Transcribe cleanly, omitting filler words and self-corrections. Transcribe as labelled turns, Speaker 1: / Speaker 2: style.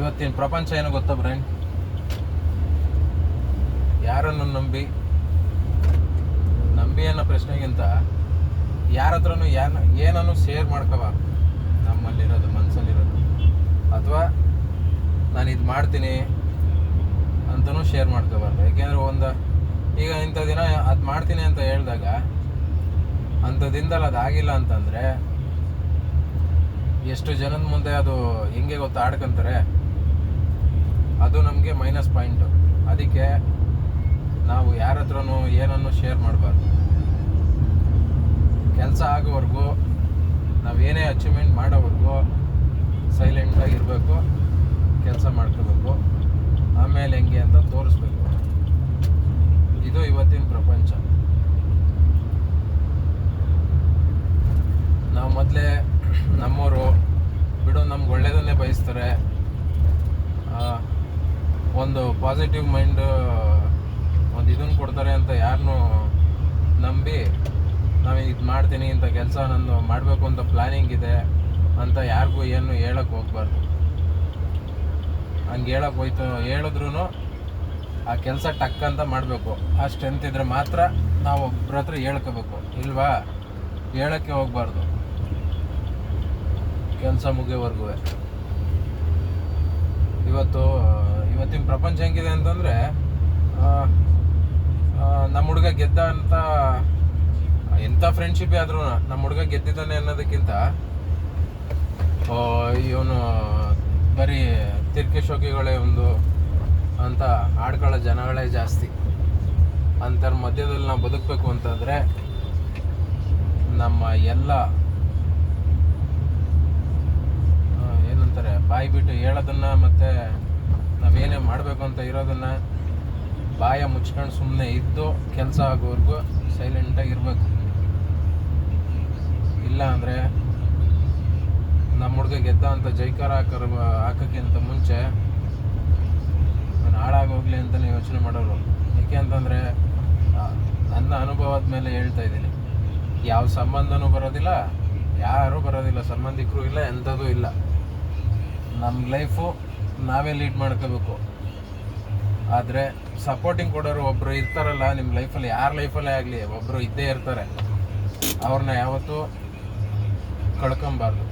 Speaker 1: ಇವತ್ತಿನ ಪ್ರಪಂಚ ಏನು ಗೊತ್ತಾ ಬ್ರೈನ್? ಯಾರನ್ನು ನಂಬಿ ಅನ್ನೋ ಪ್ರಶ್ನೆಗಿಂತ ಯಾರ ಹತ್ರನೂ ಏನನ್ನು ಶೇರ್ ಮಾಡ್ಕೋಬಾರ್ದು. ನಮ್ಮಲ್ಲಿರೋದು, ಮನಸ್ಸಲ್ಲಿರೋದು, ಅಥವಾ ನಾನು ಇದು ಮಾಡ್ತೀನಿ ಅಂತಲೂ ಶೇರ್ ಮಾಡ್ಕೋಬಾರ್ದು. ಯಾಕೆಂದರೆ ಈಗ ಇಂಥ ದಿನ ಅದು ಮಾಡ್ತೀನಿ ಅಂತ ಹೇಳಿದಾಗ ಅಂಥ ದಿನದಲ್ಲಿ ಅದಾಗಿಲ್ಲ ಅಂತಂದರೆ ಎಷ್ಟು ಜನದ ಮುಂದೆ ಅದು ಹೆಂಗೆ ಗೊತ್ತಾ ಆಡ್ಕೊಂತಾರೆ, ಅದು ನಮಗೆ ಮೈನಸ್ ಪಾಯಿಂಟು. ಅದಕ್ಕೆ ನಾವು ಯಾರ ಹತ್ರನೂ ಏನನ್ನು ಶೇರ್ ಮಾಡಬಾರ್ದು. ಕೆಲಸ ಆಗೋವರೆಗೂ, ನಾವೇನೇ ಅಚೀವ್ಮೆಂಟ್ ಮಾಡೋವರೆಗೂ ಸೈಲೆಂಟಾಗಿರಬೇಕು, ಕೆಲಸ ಮಾಡ್ಕೋಬೇಕು, ಆಮೇಲೆ ಹೆಂಗೆ ಅಂತ ತೋರಿಸ್ಬೇಕು. ಇದು ಇವತ್ತಿನ ಪ್ರಪಂಚ. ನಾವು ಮೊದಲೇ ನಮ್ಮವರು ಬಿಡು, ನಮ್ಗೆ ಒಳ್ಳೆಯದನ್ನೇ ಬಯಸ್ತಾರೆ, ಒಂದು ಪಾಸಿಟಿವ್ ಮೈಂಡ್ ಒಂದು ಇದನ್ನು ಕೊಡ್ತಾರೆ ಅಂತ ಯಾರನ್ನೂ ನಂಬಿ ನಾವು ಇದು ಮಾಡ್ತೀನಿ, ಇಂಥ ಕೆಲಸ ನಾನು ಮಾಡಬೇಕು ಅಂತ ಪ್ಲ್ಯಾನಿಂಗ್ ಇದೆ ಅಂತ ಯಾರಿಗೂ ಏನು ಹೇಳಕ್ಕೆ ಹೋಗ್ಬಾರ್ದು. ಹಂಗೆ ಹೇಳಿದ್ರೂ ಆ ಕೆಲಸ ಟಕ್ ಅಂತ ಮಾಡಬೇಕು. ಆ ಸ್ಟ್ರೆಂತ್ ಇದ್ದರೆ ಮಾತ್ರ ನಾವು ಒಬ್ಬರ ಹತ್ರ ಹೇಳ್ಕೋಬೇಕು, ಇಲ್ವಾ ಹೇಳೋಕ್ಕೆ ಹೋಗ್ಬಾರ್ದು ಕೆಲಸ ಮುಗಿಯೋವರೆಗೂ. ಇವತ್ತಿನ ಪ್ರಪಂಚ ಹೆಂಗಿದೆ ಅಂತಂದರೆ, ನಮ್ಮ ಹುಡುಗ ಗೆದ್ದ ಅಂತ ಎಂಥ ಫ್ರೆಂಡ್ಶಿಪ್ಪೇ ಆದ್ರೂ ನಮ್ಮ ಹುಡುಗ ಗೆದ್ದಿದ್ದಾನೆ ಅನ್ನೋದಕ್ಕಿಂತ ಇವನು ಬರೀ ತಿರ್ಕೆ ಶೋಕಿಗಳೇ ಒಂದು ಅಂತ ಆಡ್ಕೊಳ್ಳೋ ಜನಗಳೇ ಜಾಸ್ತಿ. ಅಂಥವ್ರ ಮಧ್ಯದಲ್ಲಿ ನಾವು ಬದುಕಬೇಕು ಅಂತಂದರೆ ನಮ್ಮ ಎಲ್ಲ ಏನಂತಾರೆ, ಬಾಯಿ ಬಿಟ್ಟು ಹೇಳೋದನ್ನು ಮತ್ತು ನಾವೇನೇ ಮಾಡಬೇಕು ಅಂತ ಇರೋದನ್ನು ಬಾಯ ಮುಚ್ಕೊಂಡು ಸುಮ್ಮನೆ ಇದ್ದು ಕೆಲಸ ಆಗೋವರೆಗೂ ಸೈಲೆಂಟಾಗಿರ್ಬೇಕು. ಇಲ್ಲ ಅಂದರೆ ನಮ್ಮ ಹುಡುಗ ಗೆದ್ದ ಅಂತ ಜೈಕಾರ ಹಾಕೋಕ್ಕಿಂತ ಮುಂಚೆ ನಾನು ಹಾಳಾಗೋಗ್ಲಿ ಅಂತಲೇ ಯೋಚನೆ ಮಾಡೋರು. ಏಕೆ ಅಂತಂದರೆ ನನ್ನ ಅನುಭವದ ಮೇಲೆ ಹೇಳ್ತಾ ಇದ್ದೀನಿ. ಯಾವ ಸಂಬಂಧನೂ ಬರೋದಿಲ್ಲ, ಯಾರೂ ಬರೋದಿಲ್ಲ, ಸಂಬಂಧಿಕರು ಇಲ್ಲ, ಎಂಥದೂ ಇಲ್ಲ. ನಮ್ಮ ಲೈಫು ನಾವೇ ಲೀಡ್ ಮಾಡ್ಕೋಬೇಕು. ಆದರೆ ಸಪೋರ್ಟಿಂಗ್ ಕೊಡೋರು ಒಬ್ಬರು ಇರ್ತಾರಲ್ಲ ನಿಮ್ಮ ಲೈಫಲ್ಲಿ, ಯಾರ ಲೈಫಲ್ಲೇ ಆಗಲಿ ಒಬ್ಬರು ಇದ್ದೇ ಇರ್ತಾರೆ. ಅವ್ರನ್ನ ಯಾವತ್ತೂ ಕಳ್ಕೊಬಾರ್ದು.